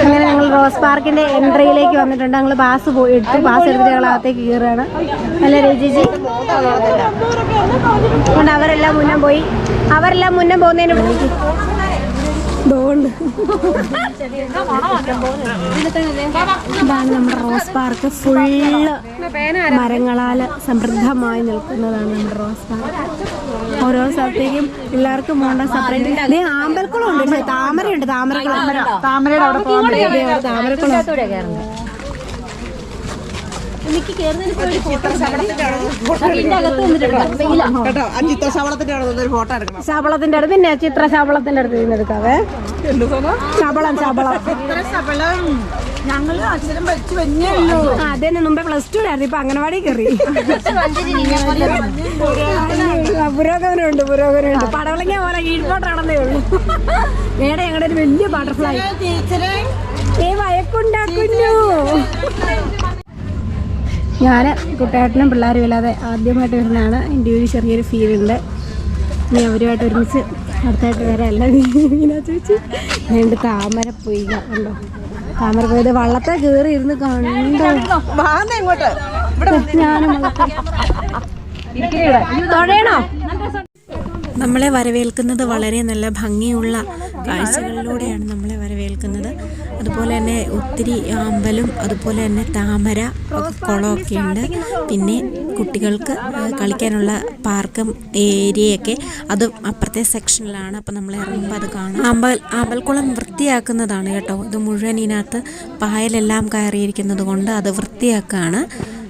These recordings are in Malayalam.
അങ്ങനെ ഞങ്ങൾ റോസ് പാർക്കിന്റെ എൻട്രിയിലേക്ക് വന്നിട്ടുണ്ട്. ഞങ്ങൾ പാസ് എടുത്തിട്ട് ഞങ്ങൾ അകത്തേക്ക് കയറുകയാണ്. അല്ലേ രജിജി? അതുകൊണ്ട് അവരെല്ലാം മുന്നേ പോകുന്നതിന് ഇതാണ് നമ്മുടെ റോസ് പാർക്ക്. ഫുള്ള് മരങ്ങളാൽ സമൃദ്ധമായി നിൽക്കുന്നതാണ് നമ്മുടെ റോസ് പാർക്ക്. ഓരോ സ്ഥലത്തേക്കും എല്ലാവർക്കും പോകേണ്ട സെപ്പറേറ്റ് ആമ്പൽക്കുളം ഉണ്ട്. താമരയുണ്ട്. താമരയുടെ അവിടെ താമരക്കുളം. ശബളത്തിന്റെ അടുത്ത് പിന്നെ ചിത്രശബളത്തിന്റെ അടുത്ത് നിന്നെടുക്കാവേ. ശബളം ഞങ്ങള് അക്ഷരം പഠിച്ചു വന്നേയുള്ളൂ. അതന്നെ മുമ്പേ +2 ആയിരുന്നു. ഇപ്പൊ അംഗനവാടി കയറി. പുരോഗമനമുണ്ട്. പടവളങ്ങ പോലെ കീഴ്പോട്ട് നടന്നേ ഉള്ളൂ. വേടെ ഞങ്ങളുടെ ഒരു വലിയ ബട്ടർഫ്ലൈ വയക്കുണ്ടാക്കുന്നു. ഞാൻ കുട്ടേട്ടനും പിള്ളേരും ഇല്ലാതെ ആദ്യമായിട്ട് വരുന്നതാണ്. എൻ്റെ ഒരു ചെറിയൊരു ഫീലുണ്ട്. ഇനി അവരുമായിട്ട് ഒരുമിച്ച് അടുത്തായിട്ട് വരാമല്ല. ഇങ്ങനെ ചോദിച്ചു രണ്ട് താമര പോയി കണ്ടോ. താമര പോയത് വള്ളത്തെ കയറി ഇരുന്ന് കണ്ടോ. തൊഴയണോ? നമ്മളെ വരവേൽക്കുന്നത് വളരെ നല്ല ഭംഗിയുള്ള കാഴ്ചകളിലൂടെയാണ് നമ്മളെ വരവേൽക്കുന്നത്. അതുപോലെ തന്നെ ഒത്തിരി അമ്പലം, അതുപോലെ തന്നെ താമര കുളമൊക്കെ ഉണ്ട്. പിന്നെ കുട്ടികൾക്ക് കളിക്കാനുള്ള പാർക്കും ഏരിയയൊക്കെ അത് അപ്പുറത്തെ സെക്ഷനിലാണ്. അപ്പോൾ നമ്മൾ ഇറങ്ങുമ്പോൾ അത് കാണാം. അമ്പൽക്കുളം വൃത്തിയാക്കുന്നതാണ് കേട്ടോ. ഇത് മുഴുവൻ ഇതിനകത്ത് പായലെല്ലാം കയറിയിരിക്കുന്നത് കൊണ്ട് അത് വൃത്തിയാക്കുകയാണ്.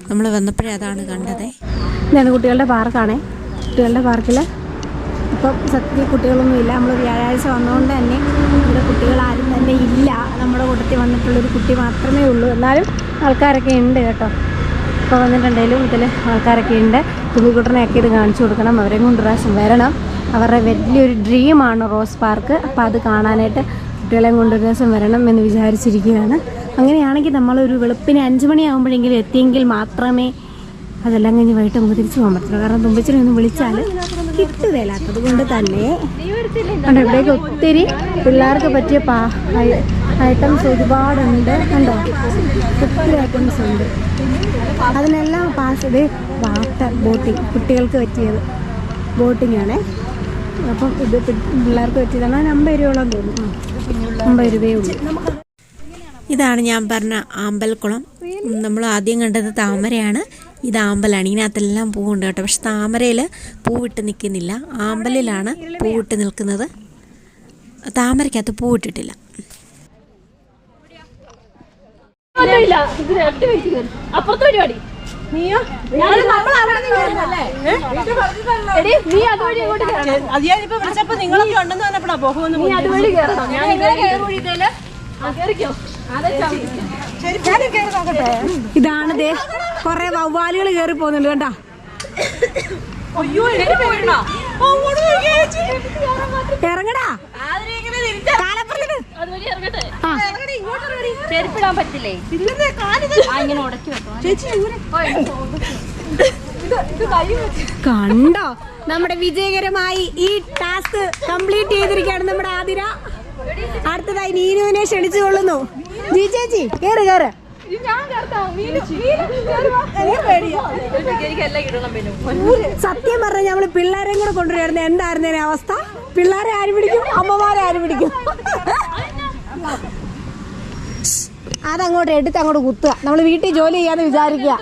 നമ്മൾ വന്നപ്പോഴേ അതാണ് കണ്ടത്. ഇതാണ് കുട്ടികളുടെ പാർക്കാണേ. കുട്ടികളുടെ പാർക്കിൽ ഇപ്പം സത്യം കുട്ടികളൊന്നുമില്ല. നമ്മൾ വ്യാഴാഴ്ച വന്നതുകൊണ്ട് തന്നെ ഇവിടെ കുട്ടികളാരും തന്നെ ഇല്ല. നമ്മുടെ കൂട്ടത്തിൽ വന്നിട്ടുള്ളൊരു കുട്ടി മാത്രമേ ഉള്ളൂ. എന്നാലും ആൾക്കാരൊക്കെ ഉണ്ട് കേട്ടോ. ഇപ്പോൾ വന്നിട്ടുണ്ടെങ്കിലും ഇതിൽ ആൾക്കാരൊക്കെ ഉണ്ട്. തുമ്പിക്കുട്ടനെയൊക്കെ ഇത് കാണിച്ചു കൊടുക്കണം. അവരെയും കൊണ്ട് പ്രാവശ്യം വരണം. അവരുടെ വലിയൊരു ഡ്രീമാണ് റോസ് പാർക്ക്. അപ്പോൾ അത് കാണാനായിട്ട് കുട്ടികളെയും കൊണ്ട് ഒരു ദിവസം വരണം എന്ന് വിചാരിച്ചിരിക്കുകയാണ്. അങ്ങനെയാണെങ്കിൽ നമ്മളൊരു വെളുപ്പിന് 5 മണിയാകുമ്പോഴെങ്കിലും എത്തിയെങ്കിൽ മാത്രമേ അതെല്ലാം കഴിഞ്ഞ് വൈകിട്ട് നമുക്ക് തിരിച്ചു പോകാൻ പറ്റില്ല. കാരണം തുമ്പച്ചിനെ ഒന്ന് വിളിച്ചാൽ കിട്ടുകയില്ലാത്തത് കൊണ്ട് തന്നെ കണ്ടോ. ഇവിടേക്ക് ഒത്തിരി പിള്ളേർക്ക് പറ്റിയ ഐറ്റംസ് ഒരുപാടുണ്ട്. കണ്ടോ, ഒത്തിരി ഐറ്റംസ് ഉണ്ട്. അതിനെല്ലാം പാസ് ഇത് വാട്ടർ ബോട്ടിങ്, കുട്ടികൾക്ക് പറ്റിയത് ബോട്ടിംഗ് ആണേ. അപ്പം ഇത് പിള്ളേർക്ക് പറ്റിയതാണ്. 50 രൂപയോളം തോന്നുന്നു. 50 രൂപയേ ഉള്ളൂ. ഇതാണ് ഞാൻ പറഞ്ഞ ആമ്പൽക്കുളം. നമ്മൾ ആദ്യം കണ്ടത് താമരയാണ്. ഇത് ആമ്പലാണ്. ഇതിനകത്തെല്ലാം പൂവുണ്ട് കേട്ടോ. പക്ഷെ താമരയിൽ പൂവിട്ട് നിൽക്കുന്നില്ല. ആമ്പലിലാണ് പൂവിട്ട് നിൽക്കുന്നത്. താമരയ്ക്കകത്ത് പൂവിട്ടിട്ടില്ല. ഇതാണ് കൊറേ വവ്വാലുകൾ കയറി പോകുന്നുണ്ട് കണ്ടാ. ഇറങ്ങടാ. കണ്ടോ, നമ്മുടെ വിജയകരമായി ഈ ടാസ്ക് കംപ്ലീറ്റ് ചെയ്തിരിക്കുകയാണ് നമ്മുടെ ആതിര. അടുത്തതായി നീനുവിനെ ക്ഷണിച്ചു കൊള്ളുന്നു. ജി ചേച്ചി കേറ് കേറ്. സത്യം പറഞ്ഞാൽ നമ്മള് പിള്ളേരെയും കൂടെ കൊണ്ടുവരുന്ന എന്തായിരുന്നേ അവസ്ഥ? പിള്ളേരെ ആര് പിടിക്കും? അമ്മമാരെ ആര് പിടിക്കും? അതങ്ങോട്ട് എടുത്ത് അങ്ങോട്ട് കുത്തുക. നമ്മൾ വീട്ടിൽ ജോലി ചെയ്യാന്ന് വിചാരിക്കുക.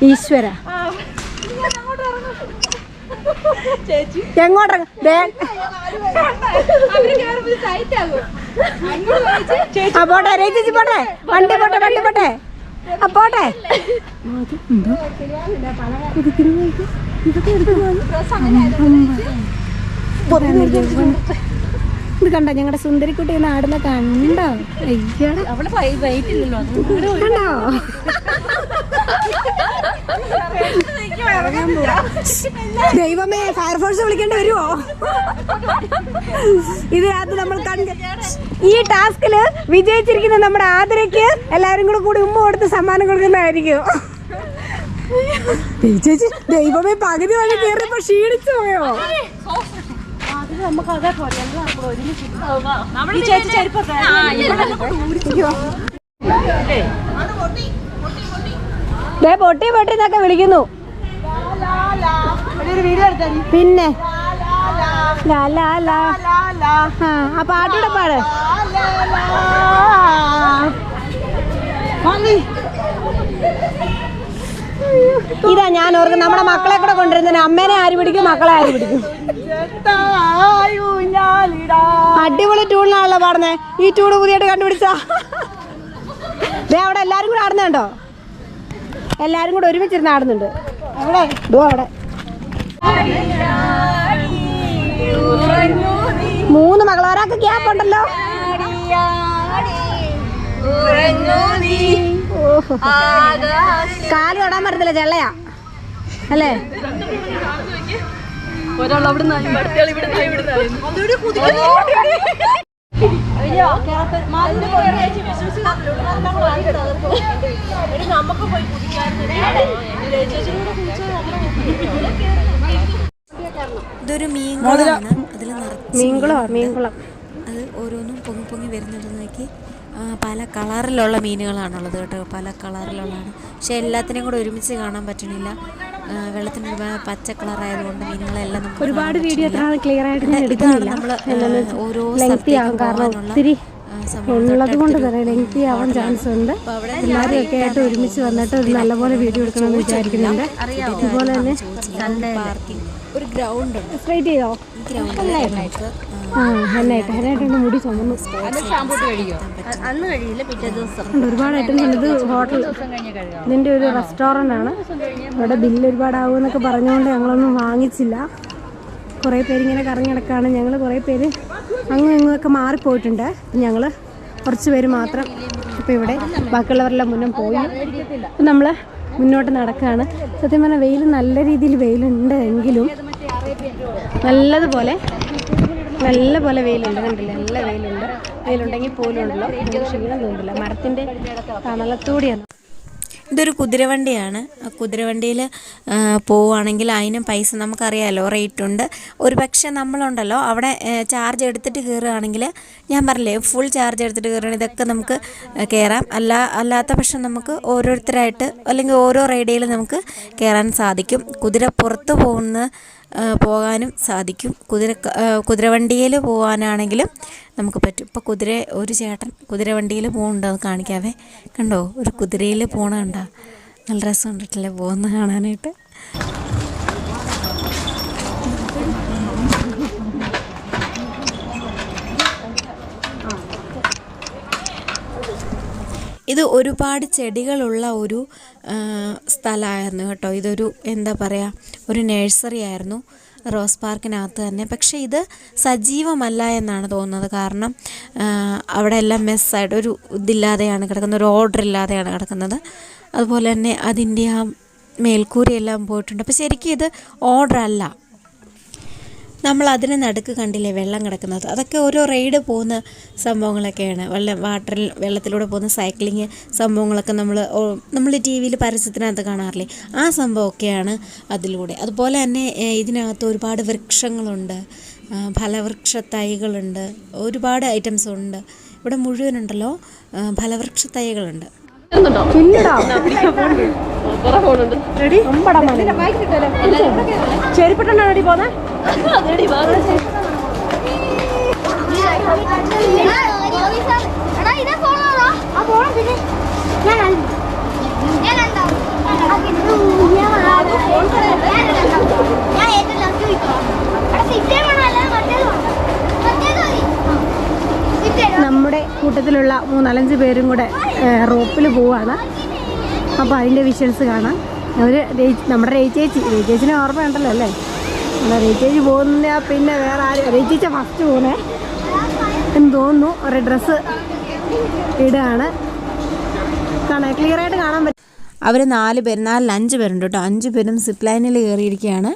ഈശ്വര, എങ്ങോട്ട് പോട്ടെ ചേച്ചി, പോട്ടെ വണ്ടി പോട്ടെ, വണ്ടി പോട്ടെ, പോട്ടെ. ഇത് കണ്ടോ ഞങ്ങളുടെ സുന്ദരിക്കുട്ടി നാടുന്ന കണ്ടോ? കണ്ടോ? ദൈവമേ, ഫയർഫോഴ്സ് വിളിക്കേണ്ടി വരുമോ? ഇതിനകത്ത് നമ്മൾ ഈ ടാസ്കില് വിജയിച്ചിരിക്കുന്ന നമ്മുടെ ആതിരയ്ക്ക് എല്ലാവരും കൂടി ഉമ്മ കൊടുത്ത് സമ്മാനം കൊടുക്കുന്നതായിരിക്കും. ചേച്ചി ദൈവമേ പകുതി വഴി കയറിയപ്പോ ക്ഷീണിച്ചു പോയോ? പൊട്ടി പൊട്ടി എന്നൊക്കെ വിളിക്കുന്നു. പിന്നെ ആ പാട്ടൂടെ പാട്. ഇതാ ഞാൻ ഓർക്കും നമ്മുടെ മക്കളെ കൂടെ കൊണ്ടുവരുന്നതിന് അമ്മേനെ ആര് പിടിക്കും, മക്കളെ ആര് പിടിക്കും? അടിപൊളി ട്യൂണിലാണല്ലോ പാടുന്നേ. ഈ ട്യൂണ് പുതിയായിട്ട് കണ്ടുപിടിച്ചാ അവിടെ എല്ലാരും കൂടെ ആടുന്നുണ്ടോ? എല്ലാരും കൂടെ ഒരുമിച്ചിരുന്ന് ആടുന്നുണ്ട് അവിടെ. അവിടെ 3 മക്കൾ, ഒരാൾക്ക് ഗ്യാപ്പ് ഉണ്ടല്ലോ. കാല് തൊടാൻ പറ്റത്തില്ല, ചെള്ളയാ അല്ലേ? ഇതൊരു മീൻകുളമാണ്. അതിൽ മീൻകുളം. അത് ഓരോന്നും പൊങ്ങി പൊങ്ങി വരുന്നത് നോക്കി. പല കളറിലുള്ള മീനുകളാണുള്ളത് കേട്ടോ, പല കളറിലുള്ളതാണ്. പക്ഷെ എല്ലാത്തിനെയും കൂടെ ഒരുമിച്ച് കാണാൻ പറ്റണില്ല. വെള്ളത്തിന് പച്ച കളറായതുകൊണ്ട് മീനുകളെല്ലാം നമുക്ക് ഒരുപാട് വീഡിയോ ക്ലിയർ ആയിട്ട് നമ്മൾ ഓരോ ഒത്തിരി ഉള്ളത് കൊണ്ട് തന്നെ ലെങ്തി ആവാൻ ചാൻസ് ഉണ്ട്. എല്ലാവരും ഒക്കെ ആയിട്ട് ഒരുമിച്ച് വന്നിട്ട് ഒരു നല്ലപോലെ വീഡിയോ എടുക്കണമെന്ന് വിചാരിക്കുന്നുണ്ട്. അതുപോലെ തന്നെ പാർക്കിംഗ് ഒരു ഗ്രൗണ്ട് ഉണ്ട്. സ്ട്രൈറ്റ് ചെയ്തോ? ഹെന്നായിട്ട് മുടി ചുമന്നു. ഒരുപാട് ഐറ്റംസ് ഉണ്ട്. ഇത് ഹോട്ടൽ, ഇതിൻ്റെ ഒരു റെസ്റ്റോറൻ്റ് ആണ്. ഇവിടെ ബില്ല് ഒരുപാടാകുമെന്നൊക്കെ പറഞ്ഞുകൊണ്ട് ഞങ്ങളൊന്നും വാങ്ങിച്ചില്ല. കുറേ പേരിങ്ങനെ കറങ്ങി നടക്കുകയാണ്. ഞങ്ങൾ കുറേ പേര് അങ്ങും ഇങ്ങുമൊക്കെ മാറിപ്പോയിട്ടുണ്ട്. ഞങ്ങൾ കുറച്ച് പേര് മാത്രം ഇപ്പോൾ ഇവിടെ, ബാക്കിയുള്ളവരെല്ലാം മുന്നേ പോയി. ഇപ്പം നമ്മൾ മുന്നോട്ട് നടക്കുകയാണ്. സത്യം പറഞ്ഞാൽ വെയിൽ നല്ല രീതിയിൽ വെയിലുണ്ട് എങ്കിലും നല്ലപോലെ വെയിലുണ്ട്. കണ്ടില്ല, നല്ല വെയിലുണ്ടെങ്കിൽ പോലും ഉണ്ടല്ലോ ക്ഷീണം തോന്നില്ല. മരത്തിൻ്റെ തണലത്തൂടിയാണ്. ഇതൊരു കുതിരവണ്ടിയാണ്. കുതിരവണ്ടിയിൽ പോവുകയാണെങ്കിൽ അതിനും പൈസ നമുക്കറിയാമല്ലോ, റേറ്റ് ഉണ്ട്. ഒരു പക്ഷേ നമ്മളുണ്ടല്ലോ അവിടെ ചാർജ് എടുത്തിട്ട് കയറുകയാണെങ്കിൽ, ഞാൻ പറഞ്ഞില്ലേ ഫുൾ ചാർജ് എടുത്തിട്ട് കയറുകയാണെങ്കിൽ ഇതൊക്കെ നമുക്ക് കയറാം. അല്ലാത്ത പക്ഷം നമുക്ക് ഓരോരുത്തരായിട്ട് അല്ലെങ്കിൽ ഓരോ റൈഡിൽ നമുക്ക് കയറാൻ സാധിക്കും. കുതിര പുറത്ത് പോകാനും സാധിക്കും. കുതിരവണ്ടിയിൽ പോകാനാണെങ്കിലും നമുക്ക് പറ്റും. ഇപ്പോൾ ഒരു ചേട്ടൻ കുതിരവണ്ടിയിൽ പോകുന്നുണ്ടോ എന്ന് കാണിക്കാവേ. കണ്ടോ, ഒരു കുതിരയിൽ പോകണ കണ്ടോ? നല്ല രസം കണ്ടിട്ടില്ലേ പോകുന്നത് കാണാനായിട്ട്. ഇത് ഒരുപാട് ചെടികളുള്ള ഒരു സ്ഥലമായിരുന്നു കേട്ടോ. ഇതൊരു എന്താ പറയുക, ഒരു നഴ്സറി ആയിരുന്നു റോസ് പാർക്കിനകത്ത് തന്നെ. പക്ഷേ ഇത് സജീവമല്ല എന്നാണ് തോന്നുന്നത്. കാരണം അവിടെ എല്ലാം മെസ്സായിട്ട് ഒരു ഇതില്ലാതെയാണ് കിടക്കുന്നത്, ഒരു ഓർഡർ ഇല്ലാതെയാണ് കിടക്കുന്നത്. അതുപോലെ തന്നെ അതിൻ്റെ ആ മേൽക്കൂരയെല്ലാം പോയിട്ടുണ്ട്. അപ്പോൾ ശരിക്കും ഇത് ഓർഡർ അല്ല. നമ്മൾ അതിന് നടുക്ക് കണ്ടില്ലേ വെള്ളം കിടക്കുന്നത്, അതൊക്കെ ഓരോ റൈഡ് പോകുന്ന സംഭവങ്ങളൊക്കെയാണ്. വെള്ളത്തിലൂടെ പോകുന്ന സൈക്ലിങ് സംഭവങ്ങളൊക്കെ നമ്മൾ ടി വിയിൽ പരസ്യത്തിനകത്ത് കാണാറില്ലേ, ആ സംഭവമൊക്കെയാണ് അതിലൂടെ. അതുപോലെ തന്നെ ഇതിനകത്ത് ഒരുപാട് വൃക്ഷങ്ങളുണ്ട്, ഫലവൃക്ഷ തൈകളുണ്ട്, ഒരുപാട് ഐറ്റംസ് ഉണ്ട്. ഇവിടെ മുഴുവനുണ്ടല്ലോ ഫലവൃക്ഷ തൈകളുണ്ട്. ചെരുപ്പിട്ടാണ് റെഡി പോന്നെ. നമ്മുടെ കൂട്ടത്തിലുള്ള 3-4 പേരും കൂടെ റോപ്പിൽ പോവാണ്. അപ്പോൾ അതിൻ്റെ വിഷ്വൽസ് കാണാം. നമ്മുടെ ചേച്ചിനെ ഓർമ്മയുണ്ടല്ലോ അല്ലേ? നമ്മുടെ ചേച്ചി പോകുന്ന പിന്നെ വേറെ ആരും, ചേച്ച ഫസ്റ്റ് പോകുന്നേ എന്ന് തോന്നുന്നു. ഒരു ഡ്രസ്സ് ഇടുകയാണ്. ക്ലിയറായിട്ട് കാണാൻ പറ്റും. അവർ 4 പേര് 5 പേരുണ്ട് കേട്ടോ. 5 പേരും സിപ്പ് ലൈനിൽ കയറിയിരിക്കുകയാണ്.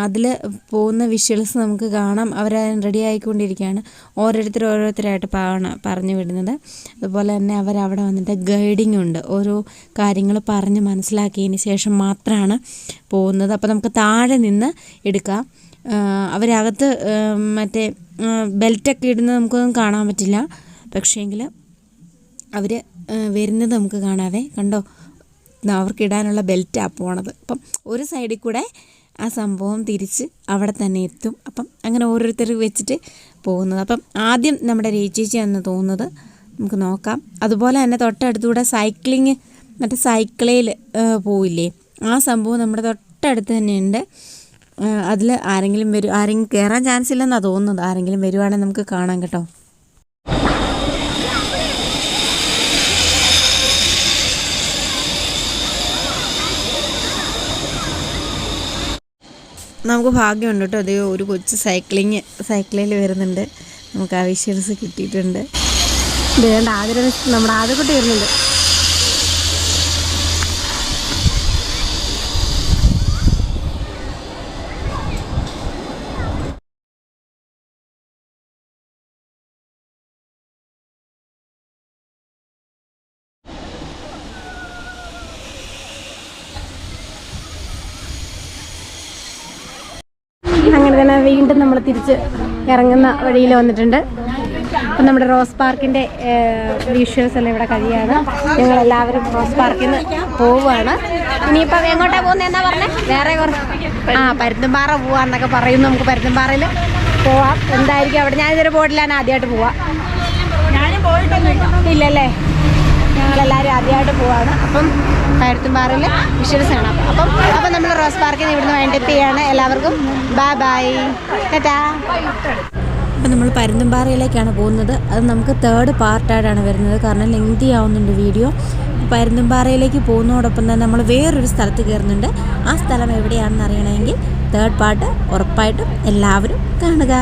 അതിൽ പോകുന്ന വിഷ്വൽസ് നമുക്ക് കാണാം. അവർ റെഡി ആയിക്കൊണ്ടിരിക്കുകയാണ്. ഓരോരുത്തരായിട്ട് പറഞ്ഞു വിടുന്നത്. അതുപോലെ തന്നെ അവരവിടെ വന്നിട്ട് ഗൈഡിങ് ഉണ്ട്. ഓരോ കാര്യങ്ങൾ പറഞ്ഞ് മനസ്സിലാക്കിയതിന് ശേഷം മാത്രമാണ് പോകുന്നത്. അപ്പോൾ നമുക്ക് താഴെ നിന്ന് എടുക്കാം. അവരകത്ത് മറ്റേ ബെൽറ്റൊക്കെ ഇടുന്നത് നമുക്കൊന്നും കാണാൻ പറ്റില്ല. പക്ഷേങ്കിൽ അവർ വരുന്നത് നമുക്ക് കാണാവേ. കണ്ടോ, അവർക്കിടാനുള്ള ബെൽറ്റാണ് പോണത്. അപ്പം ഒരു സൈഡിൽ കൂടെ ആ സംഭവം തിരിച്ച് അവിടെ തന്നെ എത്തും. അപ്പം അങ്ങനെ ഓരോരുത്തർ വെച്ചിട്ട് പോകുന്നത്. അപ്പം ആദ്യം നമ്മുടെ രേച്ചേച്ചിയാണെന്ന് തോന്നുന്നത്. നമുക്ക് നോക്കാം. അതുപോലെ തന്നെ തൊട്ടടുത്തൂടെ സൈക്ലിങ്, മറ്റേ സൈക്കിളിൽ പോയില്ലേ, ആ സംഭവം നമ്മുടെ തൊട്ടടുത്ത് തന്നെയുണ്ട്. അതിൽ ആരെങ്കിലും കയറാൻ ചാൻസ് ഇല്ലെന്നാണ് തോന്നുന്നത്. ആരെങ്കിലും വരുവാണെങ്കിൽ നമുക്ക് കാണാം കേട്ടോ. നമുക്ക് ഭാഗ്യമുണ്ട് കേട്ടോ. അതേ ഒരു കൊച്ചു സൈക്കിളിൽ വരുന്നുണ്ട്. നമുക്ക് ആ വിഷ്വൽസ് കിട്ടിയിട്ടുണ്ട്. വേണ്ട നമ്മുടെ ആദ്യക്കുട്ടി വരുന്നുണ്ട്. അങ്ങനെ തന്നെ വീണ്ടും നമ്മൾ തിരിച്ച് ഇറങ്ങുന്ന വഴിയിൽ വന്നിട്ടുണ്ട്. അപ്പം നമ്മുടെ റോസ് പാർക്കിൻ്റെ വിഷ്വൽസ് എല്ലാം ഇവിടെ കഴിയാണ്. ഞങ്ങളെല്ലാവരും റോസ് പാർക്കിൽ നിന്ന് പോവുകയാണ്. ഇനിയിപ്പം എങ്ങോട്ടാണ് പോകുന്നത് എന്നാ പറഞ്ഞത്? വേറെ പരുന്തുംപാറ പോവാന്നൊക്കെ പറയുന്നു. നമുക്ക് പരുന്തുംപാറയിൽ പോവാം. എന്തായിരിക്കും അവിടെ? ഞാനിതൊരു ബോട്ടിലാണ് ആദ്യമായിട്ട് പോവാം. ഇല്ലല്ലേ? ഞങ്ങളെല്ലാവരും ആദ്യമായിട്ട് പോവാണ്. അപ്പം പരുന്തുംപാറയിൽ വിഷ്വൽസ് കാണാം. അപ്പം നമ്മൾ റോസ് പാർക്കിൽ നിന്ന് ഇവിടുന്ന് വൈൻഡപ്പ് ചെയ്യാണ്. എല്ലാവർക്കും ബൈ ടാറ്റാ. അപ്പം നമ്മൾ പരുന്തുംപാറയിലേക്കാണ് പോകുന്നത്. അത് നമുക്ക് 3rd പാർട്ടായിട്ടാണ് വരുന്നത്. കാരണം ലെങ്തി ആവുന്നുണ്ട് വീഡിയോ. പരുന്തുംപാറയിലേക്ക് പോകുന്നതോടൊപ്പം തന്നെ നമ്മൾ വേറൊരു സ്ഥലത്ത് കയറുന്നുണ്ട്. ആ സ്ഥലം എവിടെയാണെന്ന് അറിയണമെങ്കിൽ 3rd പാർട്ട് ഉറപ്പായിട്ടും എല്ലാവരും കാണുക.